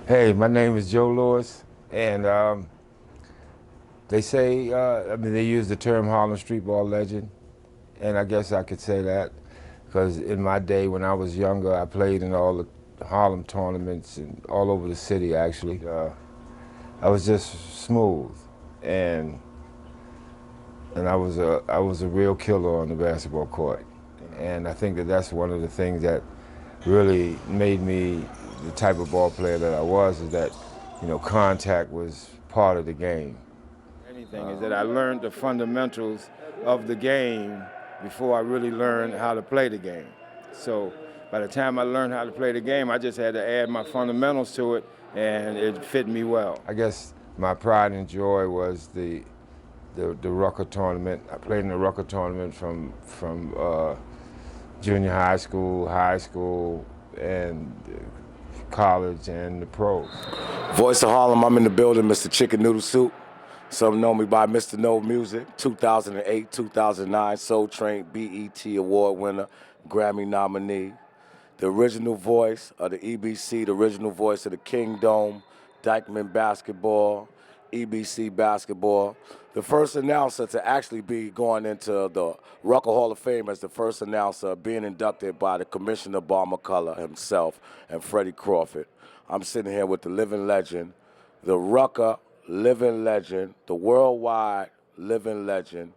Hey, my name is Joe Lewis, and they say, they use the term Harlem Streetball legend, and I guess I could say that because in my day when I was younger, I played in all the Harlem tournaments and all over the city, actually. I was just smooth, and I was a real killer on the basketball court, and I think that that's one of the things that really made me the type of ball player that I was, is that, contact was part of the game. Anything is that I learned the fundamentals of the game before I really learned how to play the game. So by the time I learned how to play the game, I just had to add my fundamentals to it, and it fit me well. I guess my pride and joy was the Rucker tournament. I played in the Rucker tournament from junior high school, and college, and the pros. Voice of Harlem, I'm in the building, Mr. Chicken Noodle Soup. Some know me by Mr. No Music, 2008, 2009 Soul Train BET Award winner, Grammy nominee. The original voice of the EBC, the original voice of the Kingdom, Dykeman basketball, EBC basketball. The first announcer to actually be going into the Rucker Hall of Fame as the first announcer, being inducted by the Commissioner Bob McCullough himself and Freddie Crawford. I'm sitting here with the living legend, the Rucker living legend, the worldwide living legend,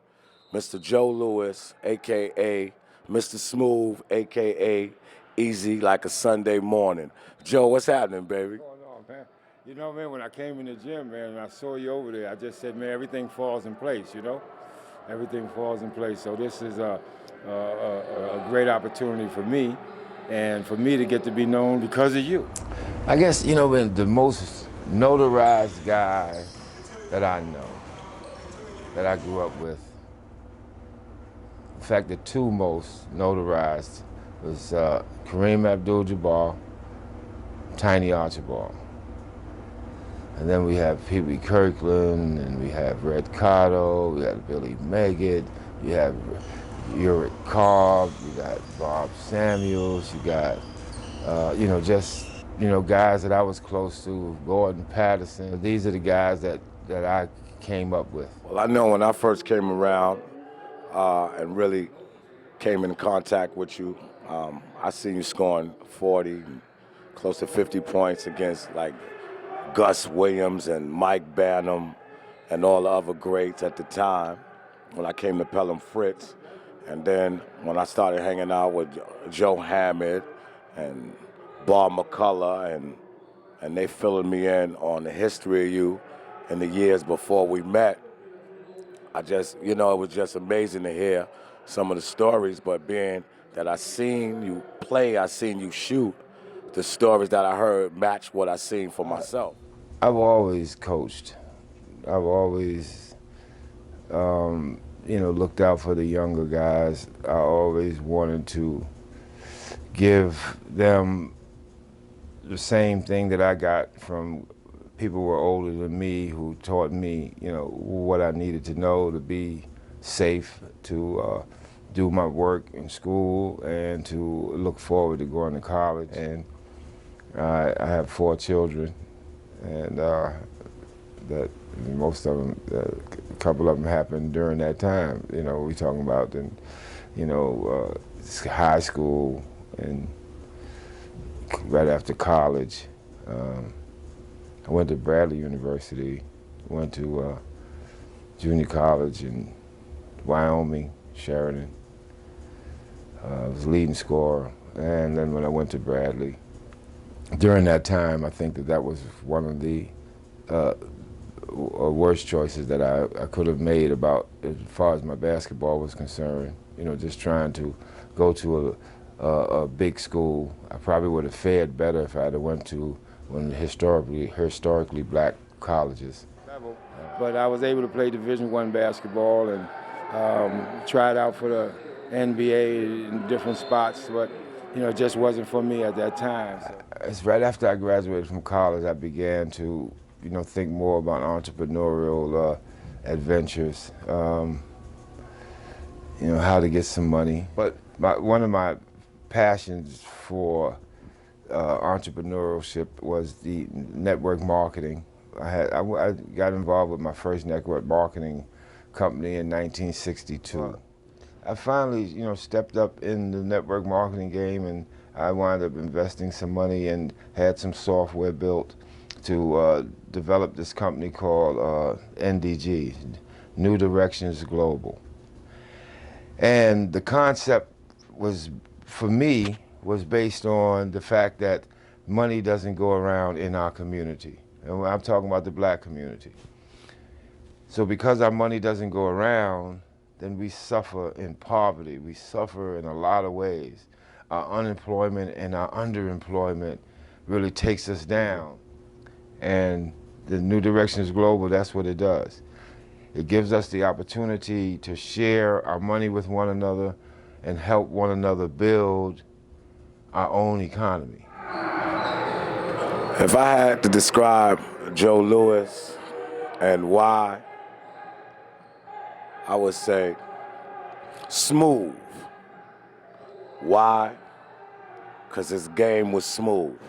Mr. Joe Lewis, a.k.a. Mr. Smooth, a.k.a. Easy like a Sunday morning. Joe, what's happening, baby? What's going on, man? You know, man, when I came in the gym, man, and I saw you over there, I just said, man, everything falls in place, Everything falls in place. So this is a great opportunity for me, and for me to get to be known because of you. I guess, when the most notarized guy that I know, that I grew up with, in fact, the two most notarized was Kareem Abdul-Jabbar, Tiny Archibald. And then we have Pee Wee Kirkland, and we have Red Cotto, we have Billy Meggett, you have Uric Cobb, you got Bob Samuels, you got, guys that I was close to, Gordon Patterson. These are the guys that I came up with. Well, I know when I first came around and really came in contact with you, I seen you scoring 40, close to 50 points against like Gus Williams and Mike Bannum and all the other greats at the time when I came to Pelham Fritz. And then when I started hanging out with Joe Hammond and Bob McCullough, and they filling me in on the history of you in the years before we met, I just, it was just amazing to hear some of the stories, but being that I seen you play, I seen you shoot, the stories that I heard match what I seen for myself. I've always coached. I've always, looked out for the younger guys. I always wanted to give them the same thing that I got from people who were older than me, who taught me, what I needed to know to be safe, to do my work in school, and to look forward to going to college. And I have 4 children, and that most of them, a couple of them happened during that time. We talking about then, high school and right after college. I went to Bradley University, went to junior college in Wyoming, Sheridan. I was leading scorer, and then when I went to Bradley, during that time, I think that was one of the worst choices that I could have made about as far as my basketball was concerned. Just trying to go to a big school. I probably would have fared better if I had went to one of the historically black colleges. But I was able to play Division I basketball and tried out for the NBA in different spots, but it just wasn't for me at that time. So. It's right after I graduated from college, I began to, think more about entrepreneurial adventures, how to get some money. But one of my passions for entrepreneurship was the network marketing. I got involved with my first network marketing company in 1962. Wow. I finally, stepped up in the network marketing game, and I wound up investing some money and had some software built to develop this company called NDG, New Directions Global. And the concept was, for me, was based on the fact that money doesn't go around in our community. And I'm talking about the black community. So because our money doesn't go around, then we suffer in poverty. We suffer in a lot of ways. Our unemployment and our underemployment really takes us down. And the New Directions Global, that's what it does. It gives us the opportunity to share our money with one another and help one another build our own economy. If I had to describe Joe Louis and why, I would say smooth. Why? Because his game was smooth.